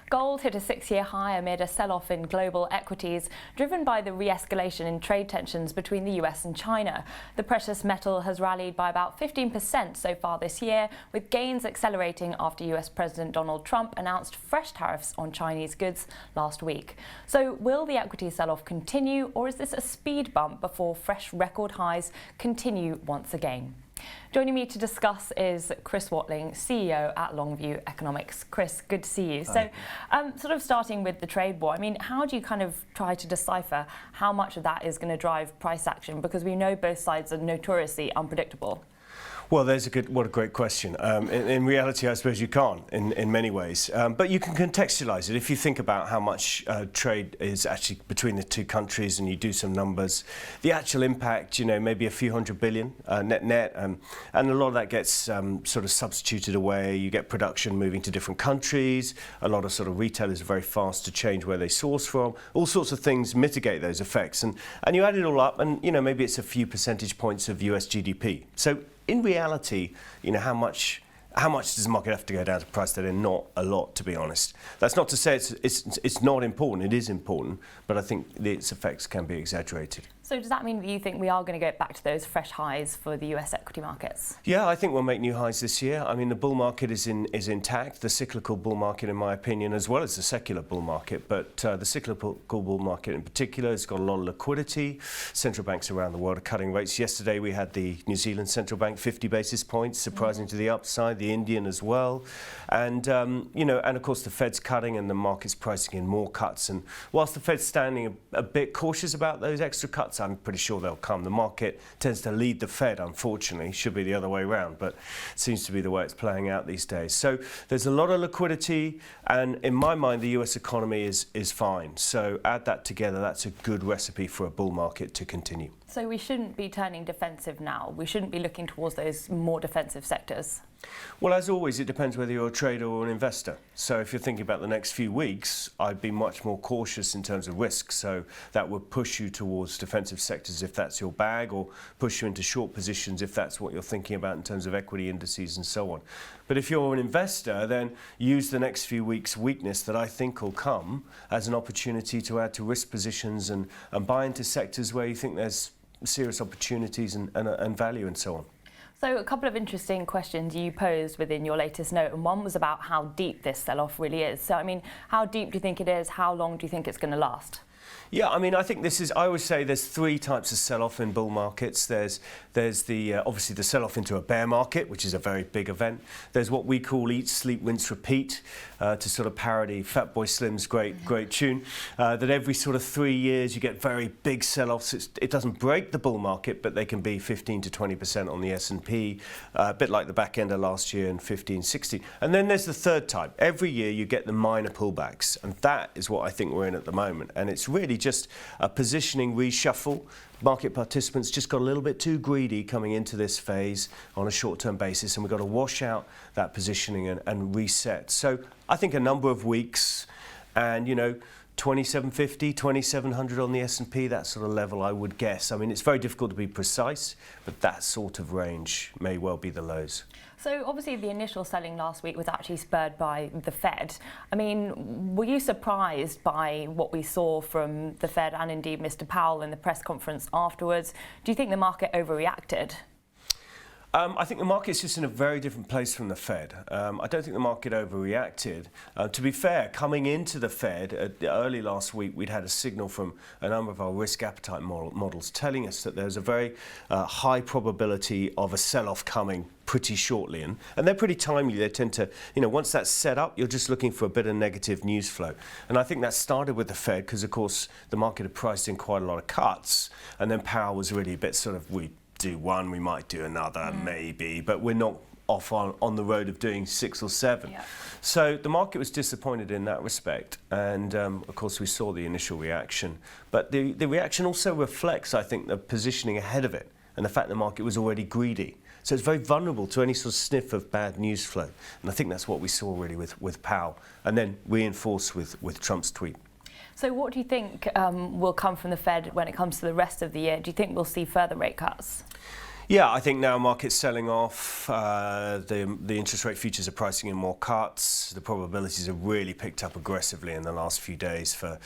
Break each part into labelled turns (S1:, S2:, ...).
S1: Gold hit a 6-year high amid a sell-off in global equities, driven by the re-escalation in trade tensions between the US and China. The precious metal has rallied by about 15% so far this year, with gains accelerating after US President Donald Trump announced fresh tariffs on Chinese goods last week. So will the equity sell-off continue, or is this a speed bump before fresh record highs continue once again? Joining me to discuss is Chris Watling, CEO at Longview Economics. Chris, good to see you.
S2: Hi.
S1: So, sort of starting with the trade war, I mean, how do you kind of try to decipher how much of that is going to drive price action? Because we know both sides are notoriously unpredictable.
S2: Well, what a great question. In reality, I suppose you can't in many ways, but you can contextualize it. If you think about how much trade is actually between the two countries and you do some numbers, the actual impact, maybe a few $100 billion net, and a lot of that gets sort of substituted away. You get production moving to different countries. A lot of sort of retailers are very fast to change where they source from. All sorts of things mitigate those effects, and you add it all up, and maybe it's a few percentage points of US GDP. So in reality, how much does the market have to go down to price that in? Not a lot, to be honest. That's not to say it's not important. It is important, but I think its effects can be exaggerated.
S1: So does that mean that you think we are going to go back to those fresh highs for the US equity markets?
S2: Yeah, I think we'll make new highs this year. I mean, the bull market is intact, the cyclical bull market, in my opinion, as well as the secular bull market. But the cyclical bull market in particular has got a lot of liquidity. Central banks around the world are cutting rates. Yesterday we had the New Zealand central bank 50 basis points, surprising to the upside, the Indian as well. And, and of course the Fed's cutting and the market's pricing in more cuts. And whilst the Fed's standing a bit cautious about those extra cuts, I'm pretty sure they'll come. The market tends to lead the Fed, unfortunately. Should be the other way around, but it seems to be the way it's playing out these days. So there's a lot of liquidity, and in my mind, the US economy is fine. So add that together, that's a good recipe for a bull market to continue.
S1: So we shouldn't be turning defensive now. We shouldn't be looking towards those more defensive sectors.
S2: Well, as always, it depends whether you're a trader or an investor. So if you're thinking about the next few weeks, I'd be much more cautious in terms of risk. So that would push you towards defensive sectors if that's your bag, or push you into short positions if that's what you're thinking about in terms of equity indices and so on. But if you're an investor, then use the next few weeks' weakness that I think will come as an opportunity to add to risk positions and buy into sectors where you think there's serious opportunities and value and so on.
S1: So a couple of interesting questions you posed within your latest note, and one was about how deep this sell-off really is. So, I mean, how deep do you think it is? How long do you think it's going to last?
S2: Yeah, I mean, I think I always say there's three types of sell-off in bull markets. There's the obviously the sell-off into a bear market, which is a very big event. There's what we call eat, sleep, rinse, repeat, to sort of parody Fatboy Slim's great tune. That every sort of 3 years you get very big sell-offs. It doesn't break the bull market, but they can be 15 to 20% on the S&P, a bit like the back end of last year in 15, 16. And then there's the third type. Every year you get the minor pullbacks, and that is what I think we're in at the moment. And it's really just a positioning reshuffle. Market participants just got a little bit too greedy coming into this phase on a short-term basis, and we've got to wash out that positioning and reset. So I think a number of weeks, and 2750, 2700 on the S&P, that sort of level I would guess. I mean, it's very difficult to be precise, but that sort of range may well be the lows.
S1: So obviously the initial selling last week was actually spurred by the Fed. I mean, were you surprised by what we saw from the Fed and indeed Mr. Powell in the press conference afterwards? Do you think the market overreacted?
S2: I think the market's just in a very different place from the Fed. I don't think the market overreacted. To be fair, coming into the Fed early last week, we'd had a signal from a number of our risk appetite models telling us that there's a very high probability of a sell-off coming pretty shortly, and they're pretty timely. They tend to, once that's set up, you're just looking for a bit of negative news flow. And I think that started with the Fed because, of course, the market had priced in quite a lot of cuts, and then Powell was really a bit sort of, we do one, we might do another, maybe, but we're not off on the road of doing 6 or 7. Yeah. So the market was disappointed in that respect, and of course we saw the initial reaction. But the reaction also reflects, I think, the positioning ahead of it and the fact the market was already greedy. So it's very vulnerable to any sort of sniff of bad news flow. And I think that's what we saw really with Powell, and then reinforced with Trump's tweet.
S1: So what do you think will come from the Fed when it comes to the rest of the year? Do you think we'll see further rate cuts?
S2: Yeah, I think now market's selling off. The interest rate futures are pricing in more cuts. The probabilities have really picked up aggressively in the last few days for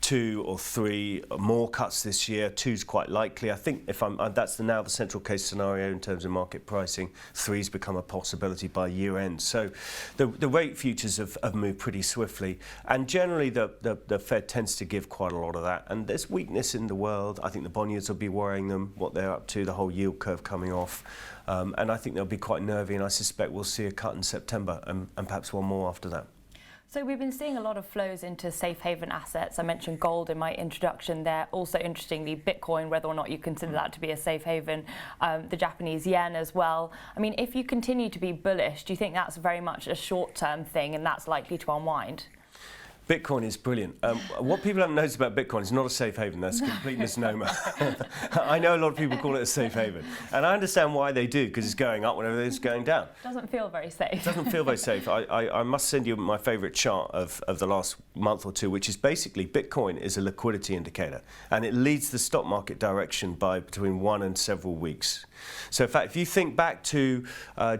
S2: 2 or 3 more cuts this year. 2's quite likely. I think that's now the central case scenario in terms of market pricing. 3's become a possibility by year end. So the rate futures have moved pretty swiftly, and generally the Fed tends to give quite a lot of that. And there's weakness in the world. I think the bond yields will be worrying them, what they're up to, the whole yield curve coming off, and I think they'll be quite nervy, and I suspect we'll see a cut in September and perhaps one more after that.
S1: So we've been seeing a lot of flows into safe haven assets. I mentioned gold in my introduction there. Also, interestingly, Bitcoin, whether or not you consider that to be a safe haven, the Japanese yen as well. I mean, if you continue to be bullish, do you think that's very much a short-term thing and that's likely to unwind?
S2: Bitcoin is brilliant. What people haven't noticed about Bitcoin is not a safe haven. That's a complete misnomer. I know a lot of people call it a safe haven, and I understand why they do, because it's going up whenever it's going down.
S1: Doesn't feel very safe.
S2: It doesn't feel very safe. I must send you my favourite chart of the last month or two, which is basically Bitcoin is a liquidity indicator, and it leads the stock market direction by between 1 and several weeks. So in fact, if you think back to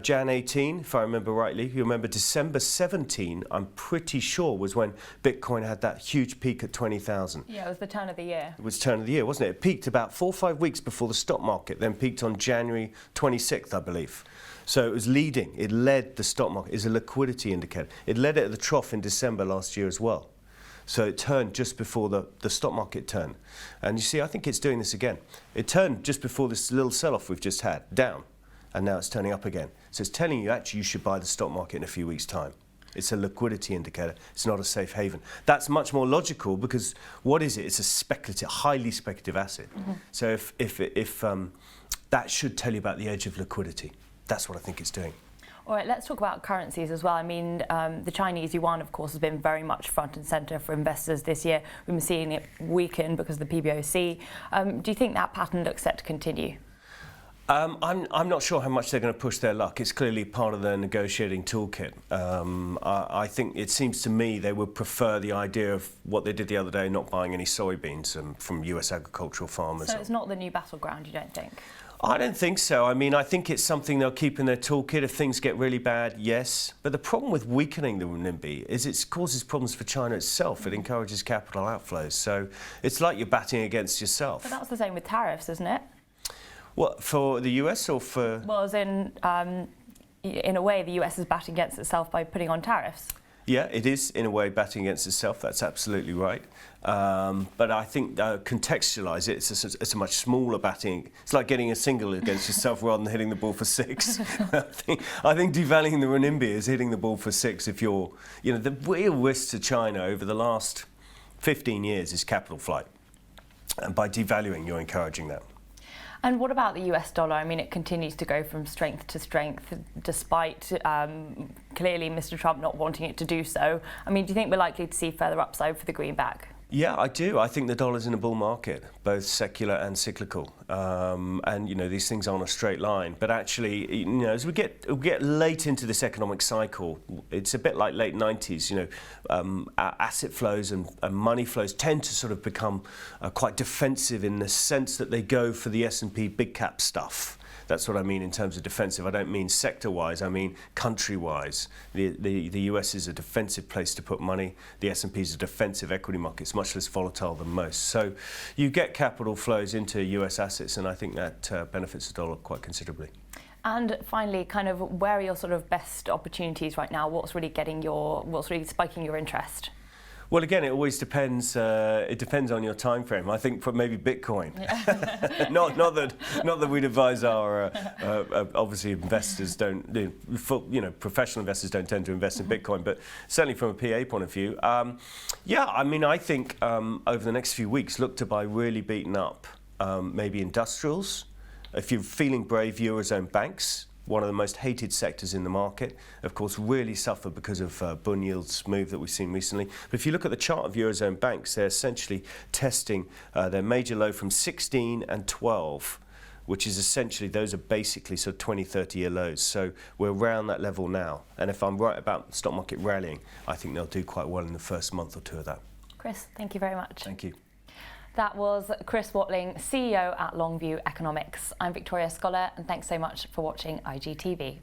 S2: Jan 18, if I remember rightly, you remember December 17, I'm pretty sure was when Bitcoin had that huge peak at 20,000.
S1: Yeah, it was the turn of the year.
S2: It was turn of the year, wasn't it? It peaked about 4 or 5 weeks before the stock market, then peaked on January 26th, I believe. So it was leading. It led the stock market. It's a liquidity indicator. It led it at the trough in December last year as well. So it turned just before the stock market turned. And you see, I think it's doing this again. It turned just before this little sell-off we've just had, down, and now it's turning up again. So it's telling you actually you should buy the stock market in a few weeks' time. It's a liquidity indicator. It's not a safe haven. That's much more logical because what is it? It's a speculative, highly speculative asset. Mm-hmm. So if that should tell you about the edge of liquidity. That's what I think it's doing.
S1: All right, let's talk about currencies as well. I mean, the Chinese yuan, of course, has been very much front and centre for investors this year. We've been seeing it weaken because of the PBOC. Do you think that pattern looks set to continue?
S2: I'm not sure how much they're going to push their luck. It's clearly part of their negotiating toolkit. I think it seems to me they would prefer the idea of what they did the other day, not buying any soybeans from US agricultural farmers.
S1: So it's not the new battleground, you don't think?
S2: I don't think so. I mean, I think it's something they'll keep in their toolkit if things get really bad, yes. But the problem with weakening the renminbi is it causes problems for China itself. It encourages capital outflows. So it's like you're batting against yourself.
S1: But that's the same with tariffs, isn't it?
S2: What, for the US or for...?
S1: Well, as in a way, the US is batting against itself by putting on tariffs.
S2: Yeah, it is, in a way, batting against itself. That's absolutely right. But I think, contextualise it, it's a much smaller batting. It's like getting a single against yourself rather than hitting the ball for 6. I think devaluing the renminbi is hitting the ball for 6 if you're... You know, the real risk to China over the last 15 years is capital flight. And by devaluing, you're encouraging that.
S1: And what about the US dollar? I mean, it continues to go from strength to strength, despite clearly Mr. Trump not wanting it to do so. I mean, do you think we're likely to see further upside for the greenback?
S2: Yeah, I do. I think the dollar's in a bull market, both secular and cyclical. And, you know, these things aren't a straight line. But actually, you know, as we get late into this economic cycle, it's a bit like late 90s, you know, asset flows and money flows tend to sort of become quite defensive in the sense that they go for the S&P big cap stuff. That's what I mean in terms of defensive. I don't mean sector-wise, I mean country-wise. The US is a defensive place to put money. The S&P is a defensive equity market. It's much less volatile than most. So you get capital flows into US assets, and I think that benefits the dollar quite considerably.
S1: And finally, kind of where are your sort of best opportunities right now? What's really spiking your interest?
S2: Well, again, it always depends. It depends on your time frame. I think for maybe Bitcoin. Yeah. not that we'd advise our obviously investors don't. You know, professional investors don't tend to invest in Bitcoin, but certainly from a PA point of view, yeah. I mean, I think over the next few weeks, look to buy really beaten up, maybe industrials. If you're feeling brave, Eurozone banks. One of the most hated sectors in the market, of course, really suffer because of bond yields move that we've seen recently. But if you look at the chart of Eurozone banks, they're essentially testing their major low from 16 and 12, which is essentially, those are basically sort of 20, 30-year lows. So we're around that level now. And if I'm right about the stock market rallying, I think they'll do quite well in the first month or two of that.
S1: Chris, thank you very much.
S2: Thank you.
S1: That was Chris Watling, CEO at Longview Economics. I'm Victoria Scholar, and thanks so much for watching IGTV.